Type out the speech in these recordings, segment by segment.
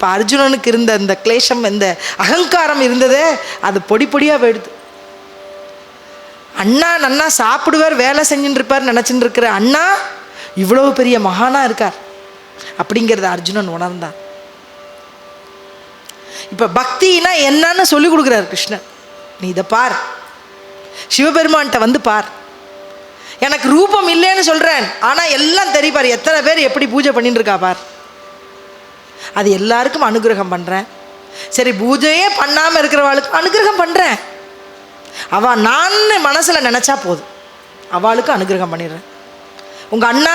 அப்போ அர்ஜுனனுக்கு இருந்த இந்த கிளேஷம், இந்த அகங்காரம் இருந்ததே, அது பொடி பொடியாக போயிடுது. அண்ணா நன்னா சாப்பிடுவார், வேலை செஞ்சுட்டு இருப்பார் நினச்சிட்டு இருக்கிற அண்ணா இவ்வளவு பெரிய மகானா இருக்கார் அப்படிங்கிறத அர்ஜுனன் உணர்ந்தான். இப்போ பக்தினா என்னன்னு சொல்லி கொடுக்குறார் கிருஷ்ணன். நீ இதை பார், சிவபெருமான்கிட்ட வந்து பார். எனக்கு ரூபம் இல்லைன்னு சொல்கிறேன், ஆனால் எல்லாம் தெரிப்பார், எத்தனை பேர் எப்படி பூஜை பண்ணிட்டு இருக்கா பார். அது எல்லாருக்கும் அனுகிரகம் பண்ணுறேன். சரி, பூஜையே பண்ணாமல் இருக்கிறவாளுக்கு அனுகிரகம் பண்ணுறேன். அவள் நான் மனசில் நினச்சா போதும், அவளுக்கு அனுகிரகம் பண்ணிடுறேன். உங்கள் அண்ணா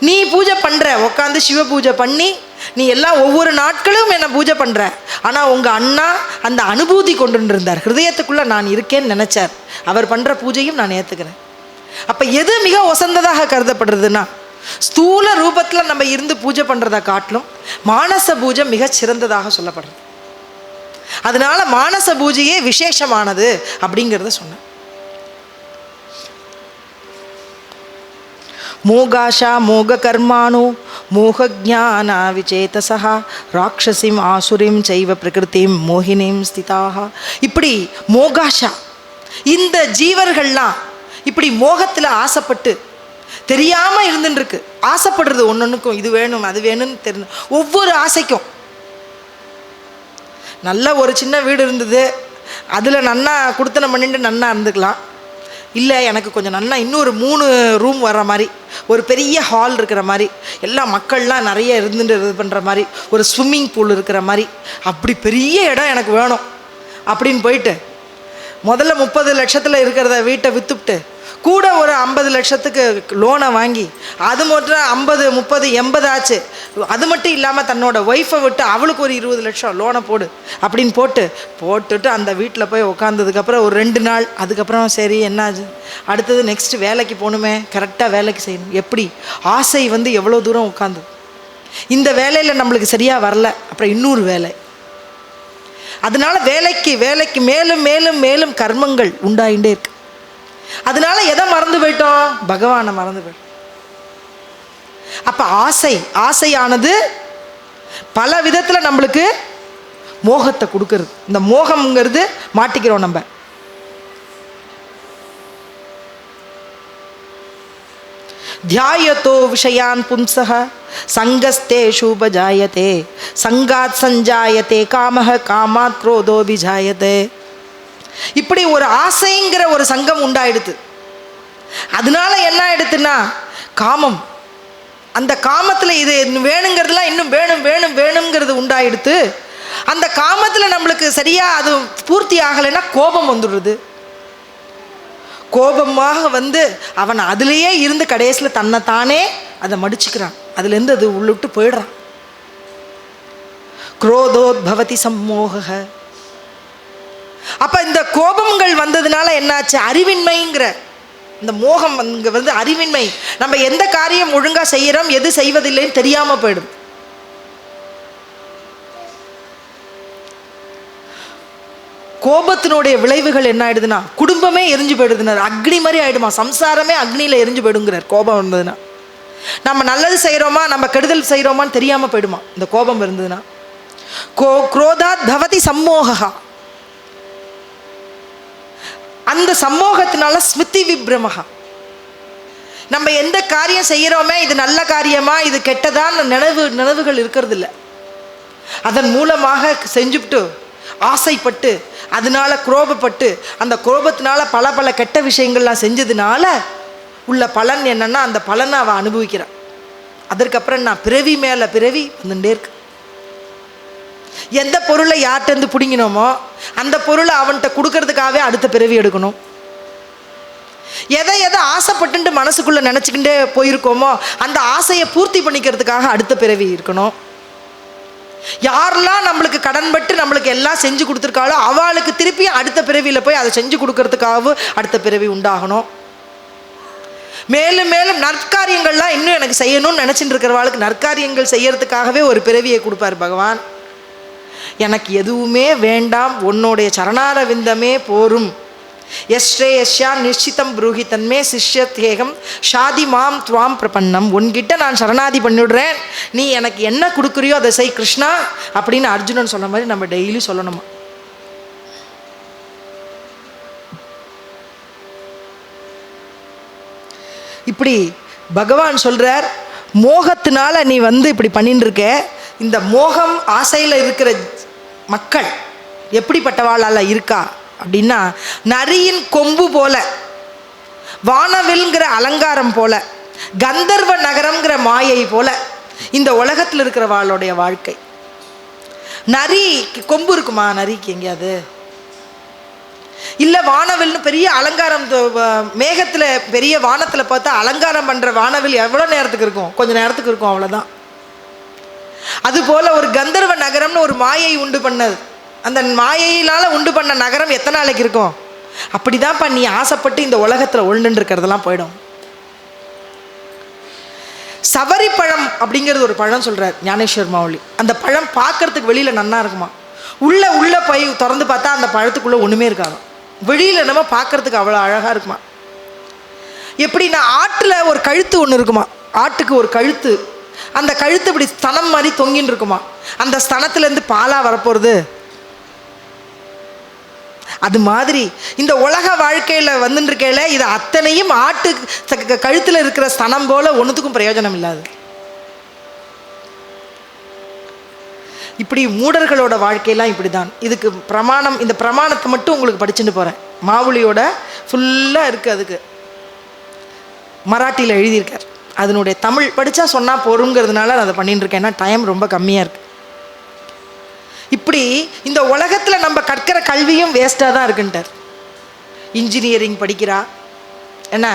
நீ பூஜை பண்ணுற, உட்காந்து சிவ பூஜை பண்ணி நீ எல்லாம் ஒவ்வொரு நாட்களும் என்னை பூஜை பண்ணுற. ஆனால் உங்கள் அண்ணா அந்த அனுபூதி கொண்டு இருந்தார், ஹிருதயத்துக்குள்ளே நான் இருக்கேன்னு நினச்சார். அவர் பண்ணுற பூஜையும் நான் ஏற்றுக்கிறேன். அப்போ எது மிக உசந்ததாக கருதப்படுறதுன்னா, ஸ்தூல ரூபத்தில் நம்ம இருந்து பூஜை பண்ணுறதை காட்டிலும் மானச பூஜை மிகச் சிறந்ததாக சொல்லப்படுறது. அதனால மானச பூஜையே விசேஷமானது அப்படிங்கிறத சொன்னேன். மோகாஷா மோக கர்மானு மோகஜான விசேதசா ராட்சசிம் ஆசுரிம் செய்வ பிரகிருதிம் மோகினிம் ஸ்திதாக. இப்படி மோகாஷா, இந்த ஜீவர்கள்லாம் இப்படி மோகத்தில் ஆசைப்பட்டு தெரியாமல் இருந்துருக்கு. ஆசைப்படுறது ஒன்னொன்றுக்கும், இது வேணும் அது வேணும்னு தெரிஞ்சு ஒவ்வொரு ஆசைக்கும். நல்ல ஒரு சின்ன வீடு இருந்தது, அதில் நன்னா குடுத்தனம் பண்ணிட்டு நன்னா இருந்துக்கலாம். இல்லை, எனக்கு கொஞ்சம் நன்னா இன்னொரு 3 ரூம் வர்ற மாதிரி, ஒரு பெரிய ஹால் இருக்கிற மாதிரி, எல்லா மக்கள்லாம் நிறைய இருந்துட்டு இது பண்ணுற மாதிரி, ஒரு ஸ்விம்மிங் பூல் இருக்கிற மாதிரி, அப்படி பெரிய இடம் எனக்கு வேணும் அப்படின்னு போயிட்டு முதல்ல 30 லட்சத்தில் இருக்கிறத வீட்டை விற்றுப்ட்டு கூட ஒரு 50 லட்சத்துக்கு லோனை வாங்கி, அது மட்டும் 50 30 80 ஆச்சு. அது மட்டும் இல்லாமல் தன்னோட ஒய்ஃபை விட்டு அவளுக்கு ஒரு 20 லட்சம் லோனை போடு அப்படின்னு போட்டுட்டு அந்த வீட்டில் போய் உட்காந்ததுக்கப்புறம் ஒரு 2 நாள், அதுக்கப்புறம் சரி என்னாச்சு, அடுத்தது நெக்ஸ்ட்டு வேலைக்கு போகணுமே, கரெக்டாக வேலைக்கு செய்யணும். எப்படி ஆசை எவ்வளோ தூரம் உட்காந்து, இந்த வேலையில் நம்மளுக்கு சரியாக வரல, அப்புறம் இன்னொரு வேலை. அதனால வேலைக்கு மேலும் மேலும் மேலும் கர்மங்கள் உண்டாயிண்டே இருக்கு. அதனால எதை மறந்து போயிட்டோம்? பகவானை மறந்து போயிட்டோம். அப்ப ஆசையானது பல விதத்துல நம்மளுக்கு மோகத்தை கொடுக்கறது. இந்த மோகம்ங்கிறது மாட்டிக்கிறோம் நம்ம. தியாயத்தோ விஷயான் பும்சஹ சங்கஸ்தேஷு உபஜாயதே சங்காத் சஞ்சாயதே காமஹ காமாத் க்ரோதோ விஜாயதே. இப்படி ஒரு ஆசைங்கிற ஒரு சங்கம் உண்டாயிடுது. அதனால என்ன ஆயிடுதுன்னா காமம், அந்த காமத்தில் இது வேணுங்கிறதுலாம் இன்னும் வேணுங்கிறது உண்டாயிடுது. அந்த காமத்தில் நம்மளுக்கு சரியா அது பூர்த்தி ஆகலைன்னா கோபம் வந்துடுறது. கோபமாக அவன் அதுலேயே இருந்து கடைசியில் தன்னைத்தானே அதை மடிச்சுக்கிறான், அதுலேருந்து அது உள்ளிட்டு போயிடுறான். குரோதோத்பவதி சம்மோக. அப்ப இந்த கோபங்கள் வந்ததுனால என்னாச்சு? அறிவின்மைங்கிற இந்த மோகம் அறிவின்மை. நம்ம எந்த காரியம் ஒழுங்கா செய்யறோம், எது செய்வதில்லைன்னு தெரியாம போயிடும். கோபத்தினுடைய விளைவுகள் என்ன ஆயிடுதுன்னா குடும்பமே எரிஞ்சு போயிடுதுனார், அக்னி மாதிரி ஆயிடுமா, சம்சாரமே அக்னியில எரிஞ்சு போயிடுங்கிறார். கோபம் இருந்ததுன்னா நம்ம நல்லது செய்யறோமா நம்ம கெடுதல் செய்யறோமான்னு தெரியாம போயிடுமா இந்த கோபம் இருந்ததுன்னா. குரோதாத் பவதி சம்மோகா. அந்த சம்மோகத்தினால ஸ்மிருதி விப்ரமஹா. நம்ம எந்த காரியம் செய்யறோமே, இது நல்ல காரியமா இது கெட்டதான்னு நினைவுகள் இருக்கிறது இல்லை. அதன் மூலமாக செஞ்சுட்டு ஆசைப்பட்டு அதனால கோபப்பட்டு அந்த கோபத்தினால பல கெட்ட விஷயங்கள்லாம் செஞ்சதுனால உள்ள பலன் என்னன்னா அந்த பலனை அவன் அனுபவிக்கிறான். அதற்கப்புறம் நான் பிறவி மேல பிறவி வந்துட்டே இருக்கு. எந்த பொருளை யார்கிட்ட பிடிங்கினோமோ அந்த பொருளை அவன்கிட்ட கொடுக்கறதுக்காகவே அடுத்த பிறவி எடுக்கணும். எதை ஆசைப்பட்டு மனசுக்குள்ள நினைச்சுக்கிட்டே போயிருக்கோமோ அந்த ஆசையை பூர்த்தி பண்ணிக்கிறதுக்காக அடுத்த பிறவி இருக்கணும். யாரெல்லாம் நம்மளுக்கு கடன்பட்டு நம்மளுக்கு எல்லாம் செஞ்சு கொடுத்துருக்காளோ அவளுக்கு திருப்பி அடுத்த பிறவியில போய் அதை செஞ்சு கொடுக்கறதுக்காகவும் அடுத்த பிறவி உண்டாகணும். மேலும் மேலும் நற்காரியங்கள்லாம் இன்னும் எனக்கு செய்யணும்னு நினைச்சிட்டு இருக்கிறவாளுக்கு நற்காரியங்கள் செய்யறதுக்காகவே ஒரு பிறவியை கொடுப்பார் பகவான். எனக்கு எதுவுமே வேண்டாம், உன்னுடைய சரணாரவிந்தமே போரும், எஸ்ரேயஸ்யா நிச்சிதம் ப்ரூஹி தன்மே சிஷ்யத்யேகம் ஷாதி மாம் துவாம் பிரபன்னம். உன்கிட்ட நான் சரணாதி பண்ணிவிடுறேன், நீ எனக்கு என்ன கொடுக்குறியோ அதை செய் கிருஷ்ணா அப்படின்னு அர்ஜுனன் சொன்ன மாதிரி நம்ம டெய்லி சொல்லணுமா. இப்படி பகவான் சொல்கிறார், மோகத்தினால நீ இப்படி பண்ணிட்டு இருக்க. இந்த மோகம் ஆசையில் இருக்கிற மக்கள் எப்படிப்பட்டவாளால் இருக்கா அப்படின்னா, நரியின் கொம்பு போல, வானவில்ங்கிற அலங்காரம் போல, கந்தர்வ நகரம்ங்கிற மாயை போல இந்த உலகத்தில் இருக்கிறவாளுடைய வாழ்க்கை. நரி கொம்பு இருக்குமா? நரிக்கு எங்கேயாவது இல்லை. வானவில்னு பெரிய அலங்காரம், மேகத்தில் பெரிய வானத்தில் பார்த்தா அலங்காரம் பண்ணுற வானவில் எவ்வளோ நேரத்துக்கு இருக்கும்? கொஞ்சம் நேரத்துக்கு இருக்கும், அவ்வளோதான். அதுபோல் ஒரு கந்தர்வ நகரம்னு ஒரு மாயை உண்டு பண்ணது, அந்த மாயையினால் உண்டு பண்ண நகரம் எத்தனை நாளைக்கு இருக்கும்? அப்படி தான்ப்பா நீ ஆசைப்பட்டு இந்த உலகத்தில் உள்நின்று இருக்கிறதெல்லாம் போயிடும். சவரி பழம் அப்படிங்கிறது ஒரு பழம் சொல்கிறார் ஞானேஸ்வர் மாவுளி. அந்த பழம் பார்க்கறதுக்கு வெளியில் நன்னா இருக்குமா, உள்ள போய் திறந்து பார்த்தா அந்த பழத்துக்குள்ளே ஒன்றுமே இருக்காது. வெளியில் நம்ம பார்க்கறதுக்கு அவ்வளோ அழகாக இருக்குமா. எப்படின்னா, ஆட்டில் ஒரு கழுத்து ஒன்று இருக்குமா, ஆட்டுக்கு ஒரு கழுத்து, அந்த கழுத்து இப்படி ஸ்தனம் மாதிரி தொங்கின்னு இருக்குமா, அந்த ஸ்தனத்துலேருந்து பாலாக வரப்போகிறது. அது மாதிரி இந்த உலக வாழ்க்கையில் வந்துருக்கையில் இது அத்தனையும் ஆட்டு கழுத்தில் இருக்கிற ஸ்தனம் போல ஒன்றுத்துக்கும் பிரயோஜனம் இல்லாது. இப்படி மூடர்களோட வாழ்க்கையெல்லாம் இப்படி தான். இதுக்கு பிரமாணம், இந்த பிரமாணத்தை மட்டும் உங்களுக்கு படிச்சுட்டு போகிறேன். மாவுளியோட ஃபுல்லாக இருக்குது, அதுக்கு மராட்டியில் எழுதியிருக்கார். அதனுடைய தமிழ் படித்தா சொன்னால் போருங்கிறதுனால நான் அதை பண்ணிட்டு இருக்கேன், ஏன்னா டைம் ரொம்ப கம்மியாக இருக்குது. இப்படி இந்த உலகத்தில் நம்ம கற்கிற கல்வியும் வேஸ்ட்டாக தான் இருக்குன்ட்டார். இன்ஜினியரிங் படிக்கிறா, என்ன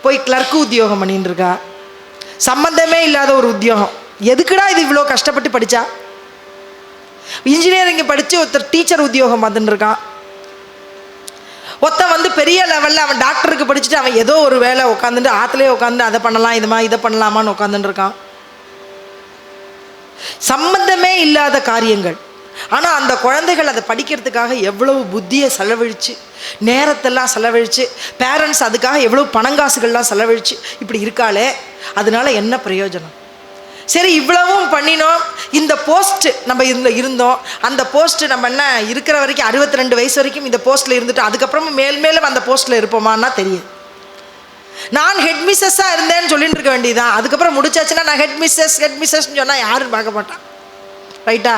போய் கிளர்க்கு உத்தியோகம் பண்ணிட்டு இருக்கா, சம்மந்தமே இல்லாத ஒரு உத்தியோகம். எதுக்குடா இது இவ்வளோ கஷ்டப்பட்டு படித்தா? இன்ஜினியரிங் படித்து ஒருத்தர் டீச்சர் உத்தியோகம் பார்த்துட்டு இருக்கான். ஒருத்தன் பெரிய லெவலில் அவன் டாக்டருக்கு படிச்சுட்டு அவன் ஏதோ ஒரு வேலை உட்காந்துட்டு ஆற்றுலேயே உட்காந்து அதை பண்ணலாம் இதை பண்ணலாமான்னு உட்காந்துட்டு இருக்கான். சம்பந்தமே இல்லாத காரியங்கள். ஆனால் அந்த குழந்தைகள் அதை படிக்கிறதுக்காக எவ்வளவு புத்தியை செலவழித்து, நேரத்தெல்லாம் செலவழித்து, பேரண்ட்ஸ் அதுக்காக எவ்வளோ பணங்காசுகள்லாம் செலவழித்து இப்படி இருக்காளே, அதனால என்ன பிரயோஜனம்? சரி, இவ்வளவும் பண்ணினோம், இந்த போஸ்ட் நம்ம இருந்தோம், அந்த போஸ்ட் நம்ம என்ன இருக்கிற வரைக்கும் 62 வயசு வரைக்கும் இந்த போஸ்ட்டில் இருந்துட்டு அதுக்கப்புறமா மேலும் அந்த போஸ்ட்டில் இருப்போமான்னா தெரியும். நான் ஹெட் மிஸ்ஸஸ்ஸாக இருந்தேன்னு சொல்லிட்டு இருக்க வேண்டியதான். அதுக்கப்புறம் முடிச்சாச்சுன்னா நான் ஹெட் மிஸ்ஸஸ்ன்னு சொன்னால் யாரும் பார்க்க மாட்டான், ரைட்டா?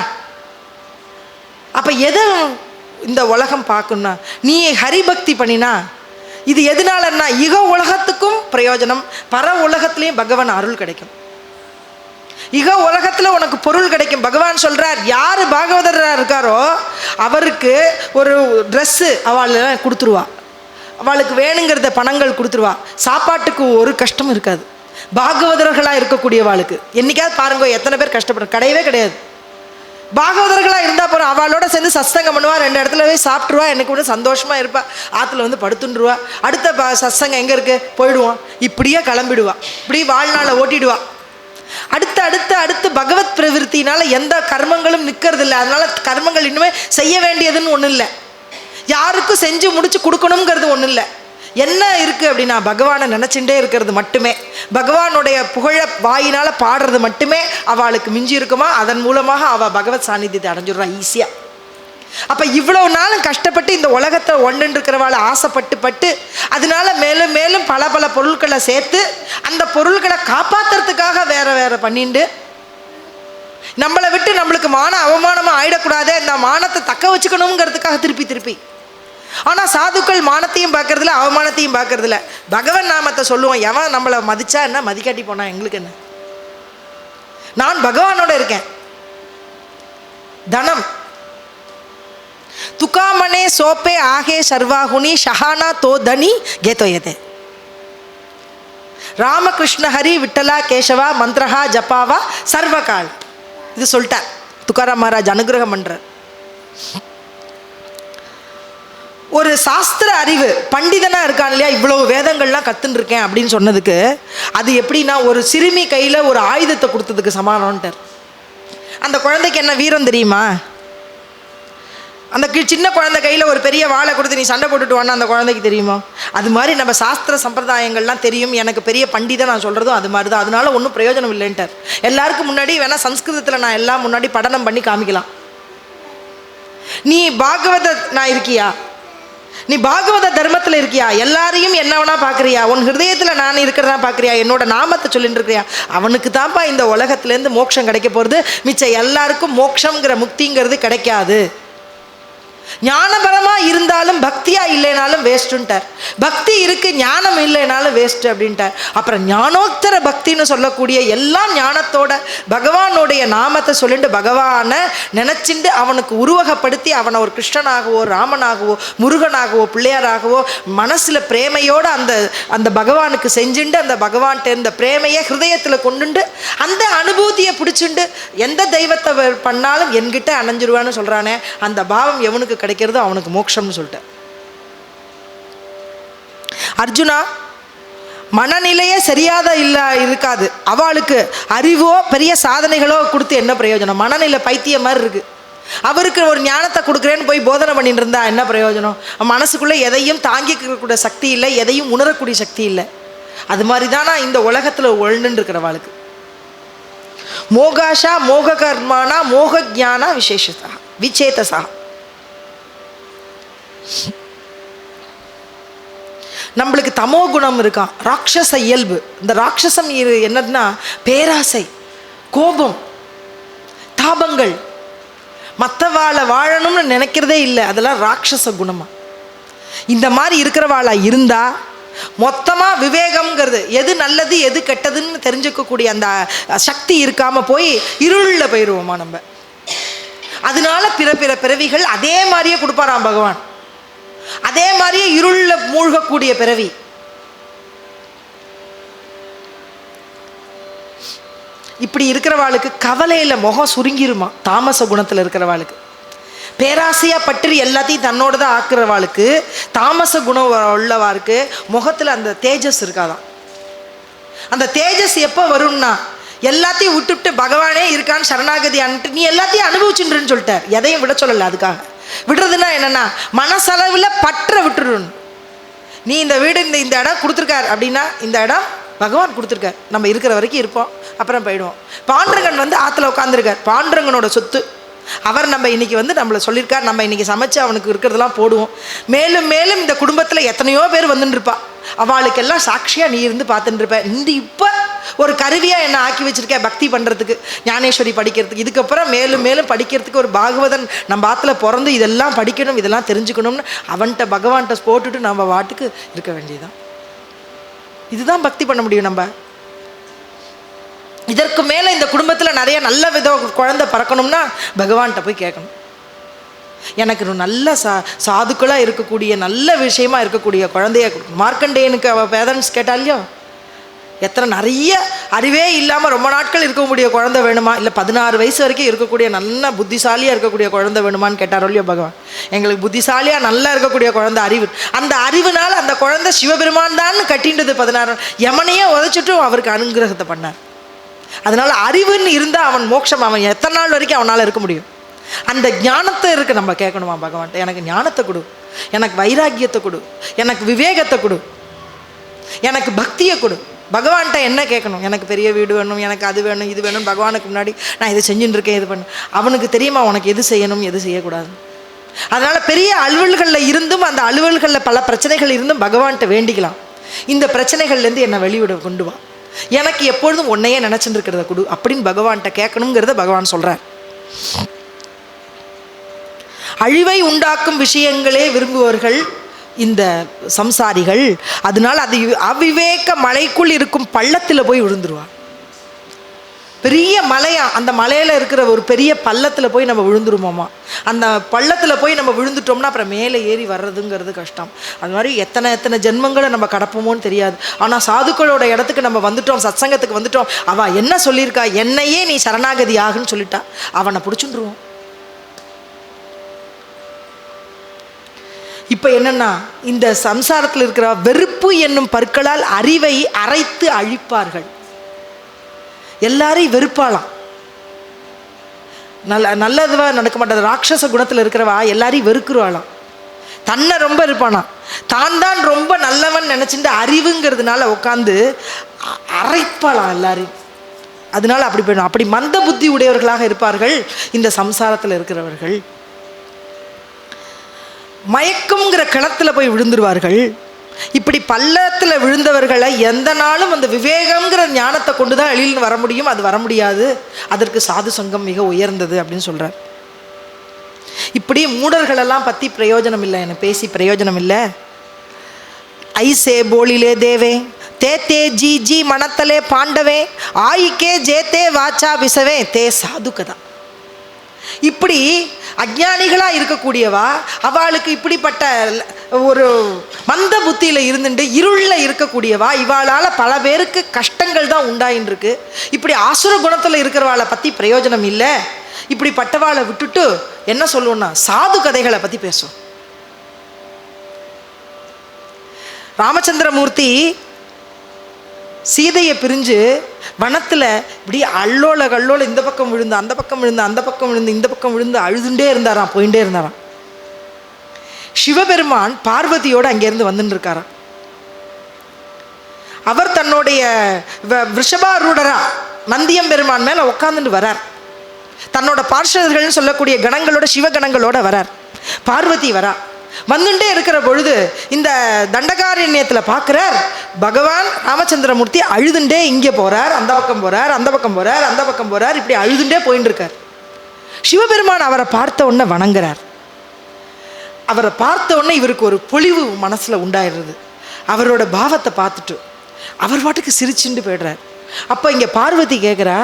அப்போ எதை இந்த உலகம் பார்க்கணும்னா, நீ ஹரிபக்தி பண்ணினா இது எதனாலன்னா இக உலகத்துக்கும் பிரயோஜனம், பர உலகத்துலேயும் பகவான் அருள் கிடைக்கும். இக உலகத்தில் உனக்கு பொருள் கிடைக்கும். பகவான் சொல்கிறார், யார் பாகவதராக இருக்காரோ அவருக்கு ஒரு ட்ரெஸ்ஸு அவள் கொடுத்துருவா, அவளுக்கு வேணுங்கிறத பணங்கள் கொடுத்துருவா, சாப்பாட்டுக்கு ஒரு கஷ்டம் இருக்காது. பாகவதர்களாக இருக்கக்கூடியவாளுக்கு என்றைக்காவது பாருங்க எத்தனை பேர் கஷ்டப்படுற? கிடையவே கிடையாது. பாகவதர்களாக இருந்தால் போகிறோம், அவளோட சேர்ந்து சத்சங்கம் பண்ணுவா, 2 இடத்துல போய் சாப்பிட்ருவா, எனக்கு கூட சந்தோஷமாக இருப்பா, ஆற்றுல படுத்துட்டுருவா, அடுத்த சத்சங்கம் எங்கே இருக்குது போயிடுவான், இப்படியே கிளம்பிடுவா, இப்படி வாழ்நாளை ஓட்டிடுவா. அடுத்து பகவத் பிரவிற்த்தினால எந்த கர்மங்களும் நிற்கிறது இல்லை. அதனால கர்மங்கள் இன்னுமே செய்ய வேண்டியதுன்னு ஒன்றும் இல்லை, யாருக்கும் செஞ்சு முடிச்சு கொடுக்கணுங்கிறது ஒன்றும் இல்லை. என்ன இருக்குது அப்படின்னா, பகவானை நினச்சிட்டே இருக்கிறது மட்டுமே, பகவானுடைய புகழ வாயினால் பாடுறது மட்டுமே அவளுக்கு மிஞ்சி இருக்குமா. அதன் மூலமாக அவள் பகவத் சாநித்தியத்தை அடைஞ்சிடுறா ஈஸியாக. அப்போ இவ்வளோ நாளும் கஷ்டப்பட்டு இந்த உலகத்தை ஒன்று இருக்கிறவாளை ஆசைப்பட்டு அதனால மேலும் மேலும் பல பொருட்களை சேர்த்து அந்த பொருள்களை காப்பாற்றுறதுக்காக வேற பண்ணிட்டு நம்மளை விட்டு நம்மளுக்கு மான அவமானமாக ஆயிடக்கூடாது, இந்த மானத்தை தக்க வச்சுக்கணுங்கிறதுக்காக திருப்பி. ஆனால் சாதுக்கள் மானத்தையும் பார்க்கறதில்ல, அவமானத்தையும் பார்க்கறதில்ல. பகவன் நாமத்தை சொல்லுவோம், எவன் நம்மளை மதிச்சா என்ன, மதிக்காட்டி போனா எங்களுக்கு என்ன, நான் பகவானோட இருக்கேன். தனம் துக்காமனே சோப்பே ஆகே சர்வாகுனி ஷஹானா தோ தனி கேத்தோயதே. ராமகிருஷ்ண ஹரி விட்டலா கேசவா மந்திரஹா ஜப்பாவா சர்வகால். இது சொல்லிட்டார் துக்காராம் மகாராஜ், அனுகிரகம் பண்றார். ஒரு சாஸ்திர அறிவு பண்டிதனா இருக்கான் இல்லையா, இவ்வளவு வேதங்கள்லாம் கத்துன்னு இருக்கேன் அப்படின்னு சொன்னதுக்கு அது எப்படின்னா, ஒரு சிறுமி கையில் ஒரு ஆயுதத்தை கொடுத்ததுக்கு சமானம்ட்டார். அந்த குழந்தைக்கு என்ன வீரம் தெரியுமா? அந்த சின்ன குழந்தை கையில் ஒரு பெரிய வாழை கொடுத்து நீ சண்டை போட்டுட்டு வான்னா அந்த குழந்தைக்கு தெரியுமா? அது மாதிரி நம்ம சாஸ்திர சம்பிரதாயங்கள்லாம் தெரியும். எனக்கு பெரிய பண்டிதன் நான் சொல்கிறதும் அது மாதிரி தான். அதனால ஒன்றும் பிரயோஜனம் இல்லைன்ட்டார். எல்லாருக்கும் முன்னாடி வேணால் சம்ஸ்கிருதத்தில் நான் எல்லாம் முன்னாடி படனம் பண்ணி காமிக்கலாம். நீ பாகவத நான் இருக்கியா? நீ பாகவத தர்மத்தில் இருக்கியா? எல்லாரையும் என்னவனா பார்க்குறியா? உன் ஹிருதயத்தில் நான் இருக்கிறதா பார்க்குறியா? என்னோட நாமத்தை சொல்லிட்டு இருக்கிறியா? அவனுக்கு தான்ப்பா இந்த உலகத்துலேருந்து மோட்சம் கிடைக்க போகிறது. மிச்சம் எல்லாருக்கும் மோட்சங்கிற முக்திங்கிறது கிடைக்காது. ஞானபரமாக இருந்தாலும் பக்தியாக இல்லைனாலும் வேஸ்ட்டுன்ட்டார். பக்தி இருக்குது ஞானம் இல்லைனாலும் வேஸ்ட்டு அப்படின்ட்டார். அப்புறம் ஞானோத்தர பக்தின்னு சொல்லக்கூடிய எல்லாம் ஞானத்தோட பகவானுடைய நாமத்தை சொல்லிட்டு பகவானை நினச்சிண்டு அவனுக்கு உருவகப்படுத்தி அவனை ஒரு கிருஷ்ணனாகவோ ராமனாகவோ முருகனாகவோ பிள்ளையாராகவோ மனசில் பிரேமையோடு அந்த பகவானுக்கு செஞ்சுண்டு அந்த பகவான்கிட்ட இந்த பிரேமையை ஹிருதயத்தில் கொண்டுண்டு அந்த அனுபூதியை பிடிச்சிண்டு எந்த தெய்வத்தை பண்ணாலும் என்கிட்ட அணைஞ்சிருவான்னு சொல்கிறானே அந்த பாவம் எவனுக்கு கிடைக்கிறது அவனுக்கு மோட்சம்னு சொல்லிட்டு. அர்ஜுனா, மனநிலையே சரியாத இருக்காது. அவளுக்கு அறிவோ பெரிய சாதனைகளோ கொடுத்து என்ன பிரயோஜனம்? மனநிலை பைத்தியம் மாதிரி இருக்கு. அவருக்கு ஒரு ஞானத்தை கொடுக்குறேன்னு போய் போதனை பண்ணிட்டு இருந்தா என்ன பிரயோஜனம்? மனசுக்குள்ளே எதையும் தாங்கிக்கக்கூடிய சக்தி இல்லை, எதையும் உணரக்கூடிய சக்தி இல்லை. அது மாதிரி தானா இந்த உலகத்தில் ஒழுன்னு இருக்கிறவாளுக்கு. மோகாஷா மோக கர்மானா மோக ஜானா விசேஷதா விசேதசா. நம்மளுக்கு தமோ குணம் இருக்கான், ராட்சச இயல்பு. இந்த ராட்சசம் என்னதுன்னா பேராசை, கோபம், தாபங்கள், மற்றவாளை வாழணும்னு நினைக்கிறதே இல்லை. அதெல்லாம் ராட்சச குணமா. இந்த மாதிரி இருக்கிறவாளா இருந்தா மொத்தமாக விவேகம்ங்கிறது எது நல்லது எது கெட்டதுன்னு தெரிஞ்சுக்கக்கூடிய அந்த சக்தி இருக்காம போய் இருளில் போயிடுவோமா நம்ம. அதனால பிற பிறவிகள் அதே மாதிரியே கொடுப்பாராம் பகவான். அதே மாதிரியே இருளில் மூழ்கக்கூடிய பிறவி. இப்படி இருக்கிறவாளுக்கு கவலையில் முகம் சுருங்கிருமா. தாமச குணத்தில் இருக்கிறவாளுக்கு பேராசையாக பற்றி எல்லாத்தையும் தன்னோட தான் ஆக்குறவாளுக்கு தாமச குணம் உள்ளவாருக்கு முகத்தில் அந்த தேஜஸ் இருக்காதான். அந்த தேஜஸ் எப்போ வரும்னா எல்லாத்தையும் விட்டுவிட்டு பகவானே இருக்கான்னு சரணாகதி அன்ட்டு நீ எல்லாத்தையும் அனுபவிச்சுன்றன்னு சொல்லிட்டார். எதையும் விட சொல்லலை. அதுக்காக விடுறதுன்னா என்னென்னா மனசளவில் பற்ற விட்டுருன்னு. நீ இந்த வீடு இந்த இடம் கொடுத்துருக்கார் அப்படின்னா இந்த இடம் பகவான் கொடுத்துருக்கார். நம்ம இருக்கிற வரைக்கும் இருப்போம், அப்புறம் போயிடுவோம். பாண்டரங்கன் வந்து ஆற்றுல உட்காந்துருக்கார். பாண்டரங்கனோட சொத்து. அவர் நம்ம இன்றைக்கி வந்து நம்மளை சொல்லியிருக்கார். நம்ம இன்றைக்கி சமைச்சு அவனுக்கு இருக்கிறதெல்லாம் போடுவோம். மேலும் மேலும் இந்த குடும்பத்தில் எத்தனையோ பேர் வந்துட்டுருப்பா. அவளுக்கெல்லாம் சாட்சியாக நீ இருந்து பார்த்துட்டு இருப்ப. இந்த இப்போ ஒரு கருவியாக என்ன ஆக்கி வச்சுருக்கேன் பக்தி பண்ணுறதுக்கு, ஞானேஸ்வரி படிக்கிறதுக்கு. இதுக்கப்புறம் மேலும் மேலும் படிக்கிறதுக்கு ஒரு பாகவதன் நம்ம ஆற்றுல பிறந்து இதெல்லாம் படிக்கணும் இதெல்லாம் தெரிஞ்சுக்கணும்னு அவன்கிட்ட பகவான்கிட்ட போட்டுட்டு நம்ம வாட்டுக்கு இருக்க வேண்டியதுதான். இதுதான் பக்தி பண்ண முடியும் நம்ம. இதற்கு மேலே இந்த குடும்பத்தில் நிறைய நல்ல குழந்தை பறக்கணும்னா பகவான்கிட்ட போய் கேட்கணும். எனக்கு நல்ல சாதுக்களாக இருக்கக்கூடிய நல்ல விஷயமா இருக்கக்கூடிய குழந்தைய கொடுக்கணும். மார்க்கண்டேயனுக்கு அவள் பேரண்ட்ஸ் கேட்டா இல்லையோ, எத்தனை நிறைய அறிவே இல்லாமல் ரொம்ப நாட்கள் இருக்கக்கூடிய குழந்தை வேணுமா, இல்லை 16 வயசு வரைக்கும் இருக்கக்கூடிய நல்ல புத்திசாலியாக இருக்கக்கூடிய குழந்தை வேணுமான்னு கேட்டாரோ இல்லையோ பகவான். எங்களுக்கு புத்திசாலியாக நல்லா இருக்கக்கூடிய குழந்தை அறிவு. அந்த அறிவுனால அந்த குழந்தை சிவபெருமான் தான் கட்டின்றது 16 யமனையே உதைச்சிட்டும் அவருக்கு அனுகிரகத்தை பண்ணார். அதனால் அறிவுன்னு இருந்தால் அவன் மோட்சம் அவன் எத்தனை நாள் வரைக்கும் அவனால் இருக்க முடியும். அந்த ஞானத்தை இருக்க நம்ம கேட்கணுமா பகவான்கிட்ட. எனக்கு ஞானத்தை கொடு, எனக்கு வைராக்கியத்தை கொடு, எனக்கு விவேகத்தை கொடு, எனக்கு பக்தியை கொடு. பகவான்கிட்ட என்ன கேட்கணும்? எனக்கு பெரிய வீடு வேணும், எனக்கு அது வேணும் இது வேணும். பகவானுக்கு முன்னாடி நான் இதை செஞ்சுட்டு இருக்கேன், இது பண்ணு. அவனுக்கு தெரியுமா உனக்கு எது செய்யணும் எது செய்யக்கூடாது. அதனால் பெரிய அலுவல்களில் இருந்தும் அந்த அலுவல்களில் பல பிரச்சனைகள் இருந்தும் பகவான்கிட்ட வேண்டிக்கலாம். இந்த பிரச்சனைகள்லேருந்து என்னை வெளிவிட கொண்டு வா, எனக்கு எப்பொழுதும் உன்னையே நினச்சிட்டு இருக்கிறத கொடு அப்படின்னு பகவான்கிட்ட கேட்கணுங்கிறத பகவான் சொல்கிறார். அழிவை உண்டாக்கும் விஷயங்களே விரும்புவர்கள் இந்த சம்சாரிகள். அதனால் அது அவிவேக மலைக்குள் இருக்கும் பள்ளத்தில் போய் விழுந்துருவான். பெரிய மலையா, அந்த மலையில் இருக்கிற ஒரு பெரிய பள்ளத்தில் போய் நம்ம விழுந்துருமோமா. அந்த பள்ளத்தில் போய் நம்ம விழுந்துட்டோம்னா அப்புறம் மேலே ஏறி வர்றதுங்கிறது கஷ்டம். அது மாதிரி எத்தனை ஜென்மங்களை நம்ம கடப்போமோன்னு தெரியாது. ஆனால் சாதுக்களோட இடத்துக்கு நம்ம வந்துட்டோம், சத்சங்கத்துக்கு வந்துட்டோம். அவள் என்ன சொல்லியிருக்கா, என்னையே நீ சரணாகதி ஆகுன்னு சொல்லிட்டா அவனை பிடிச்சுட்டுருவோம். இப்போ என்னென்னா இந்த சம்சாரத்தில் இருக்கிற வெறுப்பு என்னும் பற்களால் அறிவை அரைத்து அழிப்பார்கள். எல்லாரையும் வெறுப்பாளாம். நல்லதுவா நடக்க மாட்டாது. ராட்சச குணத்தில் இருக்கிறவா எல்லாரையும் வெறுக்குறாளாம். தன்னை ரொம்ப இருப்பானா, தான் தான் ரொம்ப நல்லவன் நினச்சிட்டு அறிவுங்கிறதுனால உட்காந்து அரைப்பாளாம் எல்லாரையும். அதனால அப்படி போயிடும். அப்படி மந்த புத்தி உடையவர்களாக இருப்பார்கள் இந்த சம்சாரத்தில் இருக்கிறவர்கள். மயக்கம்ங்கிற கிணத்துல போய் விழுந்துருவார்கள். இப்படி பள்ளத்தில் விழுந்தவர்களை எந்த நாளும் அந்த விவேகம்ங்கிற ஞானத்தை கொண்டு தான் எழில்னு வர முடியும். அது வர முடியாது. அதற்கு சாது சங்கம் மிக உயர்ந்தது அப்படின்னு சொல்கிறார். இப்படி மூடர்களெல்லாம் பற்றி பிரயோஜனம் இல்லை, எனக்கு பேசி பிரயோஜனம் இல்லை. ஐசே போலிலே தேவே தே தே ஜி ஜி மனத்தலே பாண்டவே ஆயிக்கே ஜேத்தே வாச்சா விசவே தே சாது கதா. இப்படி அஞ்ஞானிகளாக இருக்கக்கூடியவா அவளுக்கு இப்படிப்பட்ட ஒரு மந்த புத்தியில் இருந்துட்டு இருளில் இருக்கக்கூடியவா இவாளால் பல பேருக்கு கஷ்டங்கள் தான் உண்டாயின்னு. இப்படி ஆசுர குணத்தில் இருக்கிறவாளை பற்றி பிரயோஜனம் இல்லை. இப்படிப்பட்டவாளை விட்டுட்டு என்ன சொல்லுவோன்னா சாது கதைகளை பற்றி பேசும். ராமச்சந்திரமூர்த்தி சீதையை பிரிஞ்சு வனத்தில் இப்படி அல்லோல கல்லோல இந்த பக்கம் விழுந்து அந்த பக்கம் விழுந்து அந்த பக்கம் விழுந்து இந்த பக்கம் விழுந்து அழுதுண்டே இருந்தாராம், போயிட்டே இருந்தாராம். சிவபெருமான் பார்வதியோடு அங்கேருந்து வந்துட்டு இருக்காராம். அவர் தன்னுடைய விஷபாரூடரா நந்தியம்பெருமான் மேலே உட்காந்துட்டு வரார். தன்னோட பார்ஷதர்கள்னு சொல்லக்கூடிய கணங்களோட சிவகணங்களோட வரார். பார்வதி வரா. வந்துட்டே இருக்கிற பொழுது இந்த தண்டகாரண்யத்தில் பார்க்குறார் பகவான் ராமச்சந்திரமூர்த்தி அழுதுண்டே இங்கே போகிறார், அந்த பக்கம் போகிறார், அந்த பக்கம் போகிறார், அந்த பக்கம் போகிறார். இப்படி அழுதுண்டே போயின்னு இருக்கார். சிவபெருமான் அவரை பார்த்த உடனே வணங்குறார். அவரை பார்த்த உடனே இவருக்கு ஒரு பொலிவு மனசில் உண்டாயிடுறது. அவரோட பாவத்தை பார்த்துட்டு அவர் பாட்டுக்கு சிரிச்சுட்டு போய்டுறார். அப்போ இங்கே பார்வதி கேட்குறா,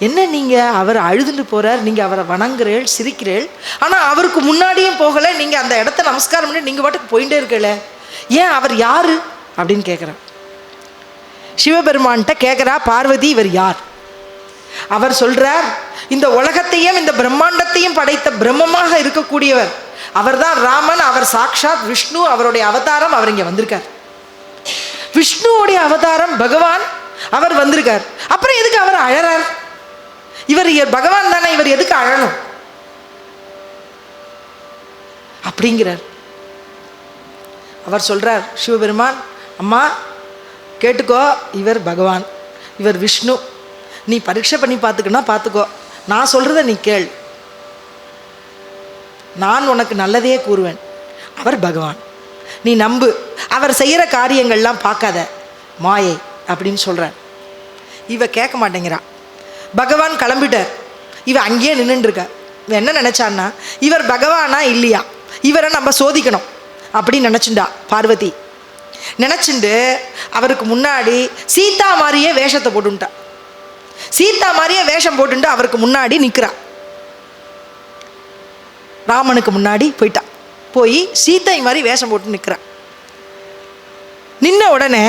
என்ன நீங்கள் அவர் அழுதுட்டு போகிறார், நீங்கள் அவரை வணங்குறேள் சிரிக்கிறேள், ஆனால் அவருக்கு முன்னாடியும் போகலை, நீங்கள் அந்த இடத்த நமஸ்காரம் பண்ணி நீங்கள் பாட்டுக்கு போயிட்டே இருக்கல, ஏன் அவர் யார் அப்படின்னு கேட்குறா. சிவபெருமான்கிட்ட கேட்குறா பார்வதி, இவர் யார்? அவர் சொல்கிறார், இந்த உலகத்தையும் இந்த பிரம்மாண்டத்தையும் படைத்த பிரம்மமாக இருக்கக்கூடியவர் அவர்தான் ராமன். அவர் சாக்ஷாத் விஷ்ணு, அவருடைய அவதாரம். அவர் இங்கே வந்திருக்கார். விஷ்ணுவோடைய அவதாரம் பகவான், அவர் வந்திருக்கார். அப்புறம் எதுக்கு அவர் அழறார்? இவர் பகவான் தானே, இவர் எதுக்கு அழணும் அப்படிங்கிறார். அவர் சொல்றார் சிவபெருமான், அம்மா கேட்டுக்கோ, இவர் பகவான், இவர் விஷ்ணு, நீ பரீட்சை பண்ணி பார்த்துக்கன்னா பார்த்துக்கோ, நான் சொல்றத நீ கேள், நான் உனக்கு நல்லதையே கூறுவேன். அவர் பகவான், நீ நம்பு, அவர் செய்கிற காரியங்கள்லாம் பார்க்காத, மாயை அப்படின்னு சொல்கிறார். இவ கேட்க மாட்டேங்கிறா. பகவான் கிளம்பிட்டார். இவ அங்கேயே நின்றுருக்கார். இவன் என்ன நினச்சான்னா, இவர் பகவானா இல்லையா, இவரை நம்ம சோதிக்கணும் அப்படின்னு நினச்சுண்டா பார்வதி. நினச்சிண்டு அவருக்கு முன்னாடி சீதா மாதிரியே வேஷத்தை போட்டுட்டா. சீதா மாதிரியே வேஷம் போட்டுட்டு அவருக்கு முன்னாடி நிற்கிறா. ராமனுக்கு முன்னாடி போயிட்டா. போய் சீதை மாதிரி வேஷம் போட்டு நிற்கிறா. நின்ன உடனே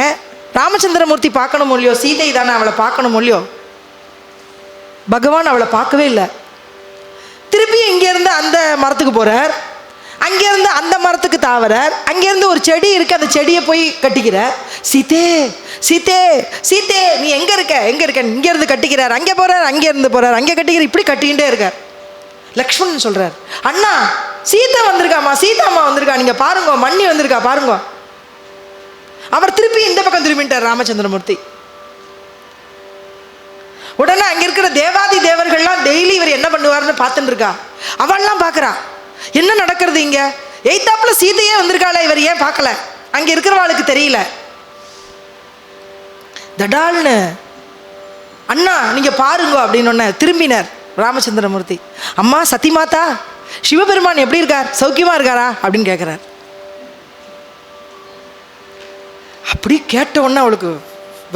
ராமச்சந்திரமூர்த்தி பார்க்கணும் இல்லையோ, சீதை தானே அவளை பார்க்கணும் இல்லையோ, பகவான் அவளை பார்க்கவே இல்லை. திருப்பி இங்கேருந்து அந்த மரத்துக்கு போகிறார், அங்கேருந்து அந்த மரத்துக்கு தாவறார், அங்கேருந்து ஒரு செடி இருக்குது, அந்த செடியை போய் கட்டிக்கிறார். சீதே சீதே சீதே நீ எங்கே இருக்க எங்கே இருக்க, இங்கேருந்து கட்டிக்கிறார், அங்கே போகிறார், அங்கேருந்து போகிறார், அங்கே கட்டிக்கிறார், இப்படி கட்டிக்கிட்டே இருக்கார். லக்ஷ்மணன் சொல்கிறார், அண்ணா சீதா வந்திருக்காமா, சீதாம்மா வந்திருக்கா, நீங்கள் பாருங்க, மண்ணி வந்திருக்கா பாருங்க. அவர் திருப்பி இந்த பக்கம் திரும்பிட்டார் ராமச்சந்திரமூர்த்தி. உடனே அங்கே இருக்கிற தேவாதி தேவர்கள்லாம் டெய்லி இவர் என்ன பண்ணுவார்னு பார்த்துட்டு இருக்கா. அவள்லாம் பார்க்குறா, என்ன நடக்கிறது இங்கே, எய்தாப்புல சீதையே வந்திருக்காளே, இவர் ஏன் பார்க்கல, அங்கே இருக்கிறவாளுக்கு தெரியல. தடால்னு அண்ணா நீங்கள் பாருங்க அப்படின்னு திரும்பினார் ராமச்சந்திரமூர்த்தி. அம்மா சத்தியமாதா, சிவபெருமான் எப்படி இருக்கார், சௌக்கியமாக இருக்காரா அப்படின்னு கேட்குறார். அப்படி கேட்ட உடனே அவளுக்கு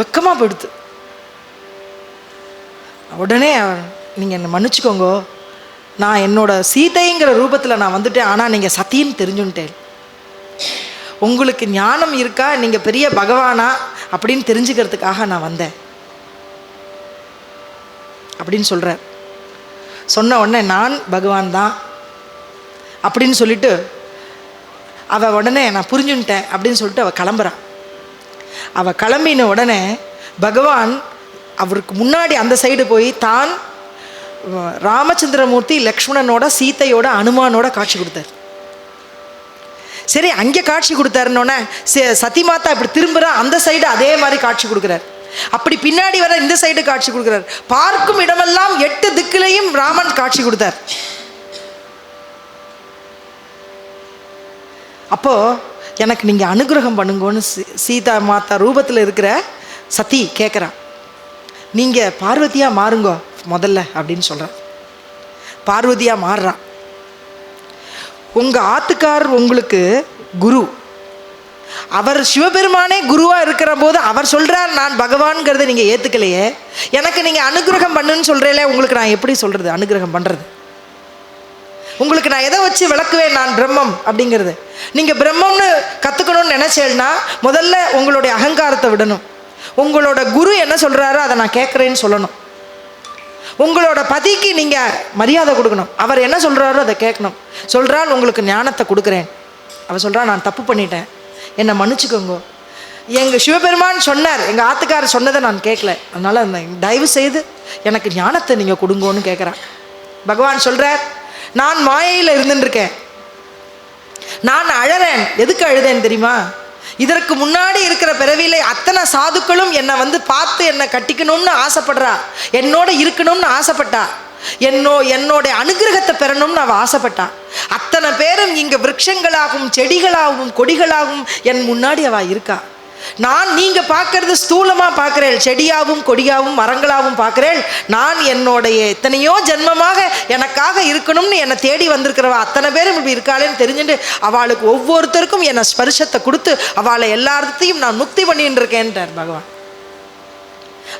வெக்கமாக போயிடுது. உடனே நீங்கள் என்னை மன்னிச்சுக்கோங்க, நான் என்னோட சீதைங்கிற ரூபத்தில் நான் வந்துட்டேன், ஆனால் நீங்கள் சத்தின்னு தெரிஞ்சுட்டேன், உங்களுக்கு ஞானம் இருக்கா, நீங்கள் பெரிய பகவானா அப்படின்னு தெரிஞ்சுக்கிறதுக்காக நான் வந்தேன் அப்படின்னு சொல்கிறார். சொன்ன உடனே நான் பகவான் தான் அப்படின்னு சொல்லிட்டு அவள் உடனே நான் புரிஞ்சுட்டேன் அப்படின்னு சொல்லிட்டு அவள் கிளம்புறான். அவள் கிளம்பின உடனே பகவான் அவருக்கு முன்னாடி அந்த சைடு போய் தான் ராமச்சந்திரமூர்த்தி லக்ஷ்மணனோட சீத்தையோட அனுமானோட காட்சி கொடுத்தார். சரி, அங்கே காட்சி கொடுத்தாருன்னொன்னே சத்தியமாதா இப்படி திரும்புகிறா, அந்த சைடு அதே மாதிரி காட்சி கொடுக்குறார். அப்படி பின்னாடி வர இந்த சைடு காட்சி கொடுக்குறார். பார்க்கும் இடமெல்லாம் 8 திக்கிலையும் ராமன் காட்சி கொடுத்தார். அப்போ எனக்கு நீங்கள் அனுகிரகம் பண்ணுங்கன்னு சீதா மாதா ரூபத்தில் இருக்கிற சதி கேட்குறான். நீங்கள் பார்வதியாக மாறுங்கோ முதல்ல அப்படின்னு சொல்கிறான். பார்வதியாக மாறுறான். உங்கள் ஆத்துக்காரர் உங்களுக்கு குரு, அவர் சிவபெருமானே குருவாக இருக்கிற போது அவர் சொல்கிறார் நான் பகவான்கிறத நீங்கள் ஏற்றுக்கலையே, எனக்கு நீங்கள் அனுகிரகம் பண்ணுன்னு சொல்கிறீங்களே, உங்களுக்கு நான் எப்படி சொல்கிறது அனுகிரகம் பண்ணுறது? உங்களுக்கு நான் எதை வச்சு விளக்குவேன் நான் பிரம்மம் அப்படிங்கிறது? நீங்கள் பிரம்மம்னு கற்றுக்கணும்னு நினச்சேன்னா முதல்ல உங்களுடைய அகங்காரத்தை விடணும். உங்களோட குரு என்ன சொல்கிறாரோ அதை நான் கேட்குறேன்னு சொல்லணும். உங்களோட பதிக்கு நீங்கள் மரியாதை கொடுக்கணும். அவர் என்ன சொல்கிறாரோ அதை கேட்கணும். சொல்கிறால் உங்களுக்கு ஞானத்தை கொடுக்குறேன். அவர் சொல்கிறா நான் தப்பு பண்ணிட்டேன், என்னை மன்னிச்சுக்கோங்க. எங்கள் சிவபெருமான் சொன்னார், எங்கள் ஆத்துக்காரர் சொன்னதை நான் கேட்கல, அதனால் தயவு செய்து எனக்கு ஞானத்தை நீங்கள் கொடுங்கோன்னு கேட்குறான். பகவான் சொல்கிறார், நான் மாயையில் இருந்துருக்கேன், நான் அழறேன். எதுக்கு அழுதேன் தெரியுமா? இதற்கு முன்னாடி இருக்கிற பிறவியில அத்தனை சாதுக்களும் என்னை பார்த்து என்னை கட்டிக்கணும்னு ஆசைப்படுறா, என்னோட இருக்கணும்னு ஆசைப்பட்டா, என்னோட அனுகிரகத்தை பெறணும்னு அவள் ஆசைப்பட்டா. அத்தனை பேரும் இங்கே விருட்சங்களாகவும் செடிகளாகவும் கொடிகளாகவும் என் முன்னாடி அவள் இருக்கா. நான் நீங்கள் பார்க்கறது ஸ்தூலமாக பார்க்குறேன், செடியாகவும் கொடியாகவும் மரங்களாகவும் பார்க்குறேன். நான் என்னுடைய எத்தனையோ ஜென்மமாக எனக்காக இருக்கணும்னு என்னை தேடி வந்திருக்கிறவா அத்தனை பேரும் இப்படி இருக்காளேன்னு தெரிஞ்சுட்டு அவளுக்கு ஒவ்வொருத்தருக்கும் என்னை ஸ்பர்ஷத்தை கொடுத்து அவளை எல்லாத்தையும் நான் முக்தி பண்ணிட்டு இருக்கேன்ட்டார் பகவான்.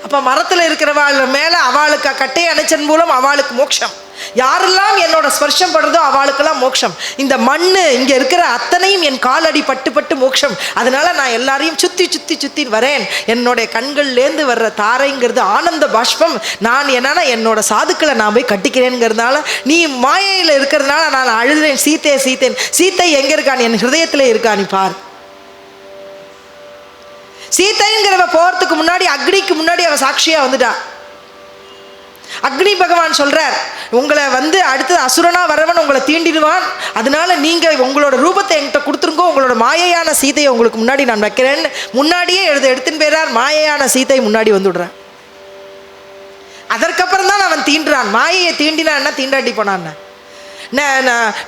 அப்போ மரத்தில் இருக்கிறவாள் மேலே அவளுக்கு கட்டையை அணைச்சன் மூலம் அவளுக்கு மோட்சம். யாரெல்லாம் என்னோட ஸ்பர்ஷம் படுறதோ அவளுக்கெல்லாம் மோட்சம். இந்த மண் இங்கே இருக்கிற அத்தனையும் என் காலடி பட்டு பட்டு மோட்சம். அதனால நான் எல்லாரையும் சுற்றி சுற்றி சுற்றி வரேன். என்னுடைய கண்கள்லேருந்து வர்ற தாரைங்கிறது ஆனந்த பாஷ்பம். நான் என்னன்னா என்னோட சாதுக்களை நான் போய் கட்டிக்கிறேங்கிறதுனால நீ மாயையில் இருக்கிறதுனால நான் அழுதுறேன். சீத்தையை சீத்தேன். சீத்தை எங்கே இருக்கான்? என் ஹிருதயத்தில் இருக்கா, நீ பார். சீத்தைங்கிறவ போகிறதுக்கு முன்னாடி அக்னிக்கு முன்னாடி அவ சாட்சியாக வந்துட்டா. அக்னி பகவான் சொல்றார், உங்களை அடுத்தது அசுரனா வரவன் உங்களை தீண்டிடுவான், அதனால நீங்க உங்களோட ரூபத்தை என்கிட்ட கொடுத்துருங்கோ, உங்களோட மாயையான சீதையை உங்களுக்கு முன்னாடி நான் வைக்கிறேன்னு முன்னாடியே எடுத்துன்னு போயிறார். மாயையான சீதை முன்னாடி வந்துடுறான். அதற்கப்புறம் தான் அவன் தீண்டுறான். மாயையை தீண்டினா தீண்டாட்டி போனான்.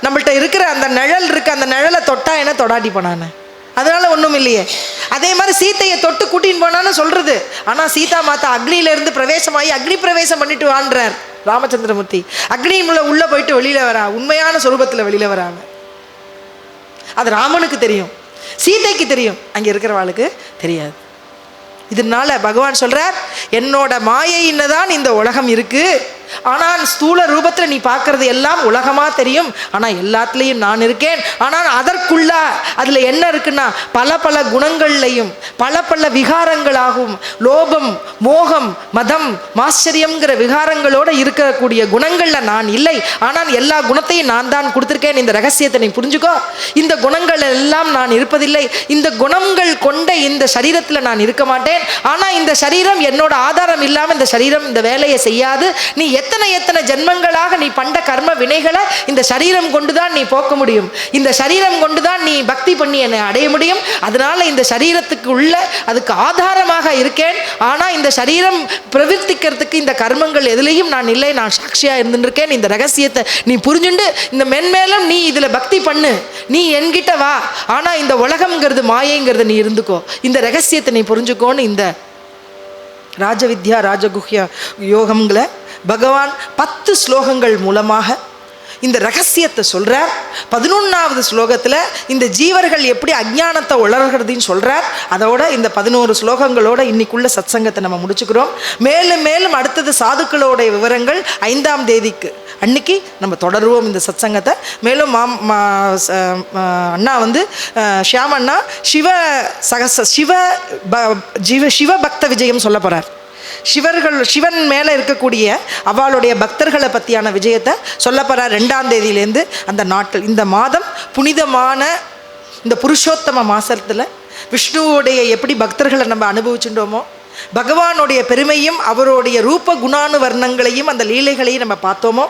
நம்மள்கிட்ட இருக்கிற அந்த நிழல் இருக்கு, அந்த நிழலை தொட்டா என்ன தொடாட்டி போனான். அதனால ஒன்றும் இல்லையே. அதே மாதிரி சீத்தையை தொட்டு கூட்டின்னு போனான்னு சொல்றது. ஆனால் சீதா மாதா அக்னியிலேருந்து பிரவேசமாகி அக்னி பிரவேசம் பண்ணிட்டு வாழ்றார் ராமச்சந்திரமூர்த்தி. அக்னியில உள்ள போயிட்டு வெளியில வரா, உண்மையான சொரூபத்தில் வெளியில வராங்க. அது ராமனுக்கு தெரியும், சீதைக்கு தெரியும், அங்கே இருக்கிறவாளுக்கு தெரியாது. இதனால பகவான் சொல்றார், என்னோட மாயைன்னு தான் இந்த உலகம் இருக்கு. ஆனால் ஸ்தூல ரூபத்தில் நீ பார்க்கறது எல்லாம் உலகமாக தெரியும், ஆனால் எல்லாத்துலேயும் நான் இருக்கேன். ஆனால் அதற்குள்ள அதில் என்ன இருக்குன்னா பல பல குணங்கள்லையும் பல பல விகாரங்களாகவும் லோபம் மோகம் மதம் மாச்சரியங்கிற விகாரங்களோடு இருக்கக்கூடிய குணங்களில் நான் இல்லை. ஆனால் எல்லா குணத்தையும் நான் தான் கொடுத்துருக்கேன். இந்த ரகசியத்தை நீ புரிஞ்சுக்கோ. இந்த குணங்கள் எல்லாம் நான் இருப்பதில்லை. இந்த குணங்கள் கொண்ட இந்த சரீரத்தில் நான் இருக்க மாட்டேன். ஆனால் இந்த சரீரம் என்னோட ஆதாரம் இல்லாமல் இந்த சரீரம் இந்த வேலையை செய்யாது. நீ எத்தனை எத்தனை ஜென்மங்களாக நீ பண்ட கர்ம வினைகளை இந்த சரீரம் கொண்டுதான் நீ போக்க முடியும். இந்த சரீரம் கொண்டுதான் நீ பக்தி பண்ணி என்னை அடைய முடியும். அதனால இந்த சரீரத்துக்கு உள்ள அதுக்கு ஆதாரமாக இருக்கேன். ஆனால் இந்த சரீரம் பிரவர்த்திக்கிறதுக்கு இந்த கர்மங்கள் எதுலேயும் நான் இல்லை, நான் சாட்சியாக இருந்துருக்கேன். இந்த ரகசியத்தை நீ புரிஞ்சுண்டு இந்த மென்மேலும் நீ இதில் பக்தி பண்ணு, நீ என்கிட்ட வா. ஆனால் இந்த உலகம்ங்கிறது மாயைங்கிறது நீ இருந்துக்கோ, இந்த ரகசியத்தை நீ புரிஞ்சுக்கோன்னு இந்த ராஜவித்யா ராஜகுஹ்ய யோகங்களை பகவான் 10 ஸ்லோகங்கள் மூலமாக இந்த ரகசியத்தை சொல்கிறார். 11வது ஸ்லோகத்தில் இந்த ஜீவர்கள் எப்படி அஞ்ஞானத்தை உலர்கிறதுன்னு சொல்கிறார். அதோட இந்த 11 ஸ்லோகங்களோட இன்னைக்குள்ள சத்சங்கத்தை நம்ம முடிச்சுக்கிறோம். மேலும் மேலும் அடுத்தது சாதுக்களோடைய விவரங்கள் 5ஆம் தேதிக்கு அன்னைக்கு நம்ம தொடருவோம் இந்த சத்சங்கத்தை. மேலும் அண்ணா ஷியாம் அண்ணா சிவ பக்த விஜயம் சொல்ல போகிறார். சிவன் மேலே இருக்கக்கூடிய அவளுடைய பக்தர்களை பற்றியான விஜயத்தை சொல்ல போகிறார் 2ஆம் தேதியிலேருந்து. அந்த நாட்கள் இந்த மாதம் புனிதமான இந்த புருஷோத்தம மாசத்தில் விஷ்ணுவோடைய எப்படி பக்தர்களை நம்ம அனுபவிச்சுட்டோமோ பகவானுடைய பெருமையும் அவருடைய ரூப குணானு வர்ணங்களையும் அந்த லீலைகளையும் நம்ம பார்த்தோமோ,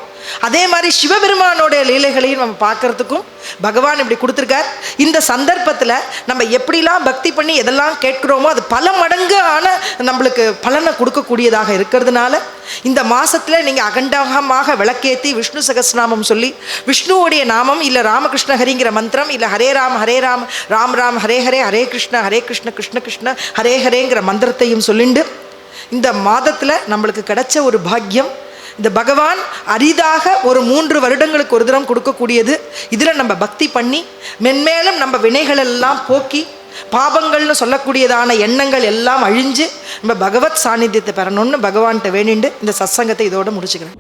அதே மாதிரி சிவபெருமானுடைய லீலைகளையும் நம்ம பார்க்கறதுக்கும் பகவான் இப்படி கொடுத்துருக்கார். இந்த சந்தர்ப்பத்தில் நம்ம எப்படிலாம் பக்தி பண்ணி எதெல்லாம் கேட்குறோமோ அது பல மடங்கான நம்மளுக்கு பலனை கொடுக்கக்கூடியதாக இருக்கிறதுனால இந்த மாதத்தில் நீங்கள் அகண்டகமாக விளக்கேற்றி விஷ்ணு சகஸ்ரநாமம் சொல்லி விஷ்ணுவோடைய நாமம் இல்லை ராமகிருஷ்ண ஹரிங்கிற மந்திரம் இல்லை ஹரே ராம் ராம் ராம் ஹரே ஹரே ஹரே கிருஷ்ண கிருஷ்ண கிருஷ்ண ஹரே ஹரேங்கிற மந்திரத்தையும் சொல்லிண்டு இந்த மாதத்தில் நம்மளுக்கு கிடைச்ச ஒரு பாக்கியம். இந்த பகவான் அரிதாக ஒரு 3 வருடங்களுக்கு ஒரு தரம் கொடுக்கக்கூடியது. இதில் நம்ம பக்தி பண்ணி மென்மேலும் நம்ம வினைகளெல்லாம் போக்கி பாபங்கள்னு சொல்லக்கூடியதான எண்ணங்கள் எல்லாம் அழிஞ்சு நம்ம பகவத் சாநித்தியத்தை பெறணும்னு பகவான்கிட்ட வேண்டிண்டு இந்த சத்சங்கத்தை இதோடு முடிச்சுக்கிறேன்.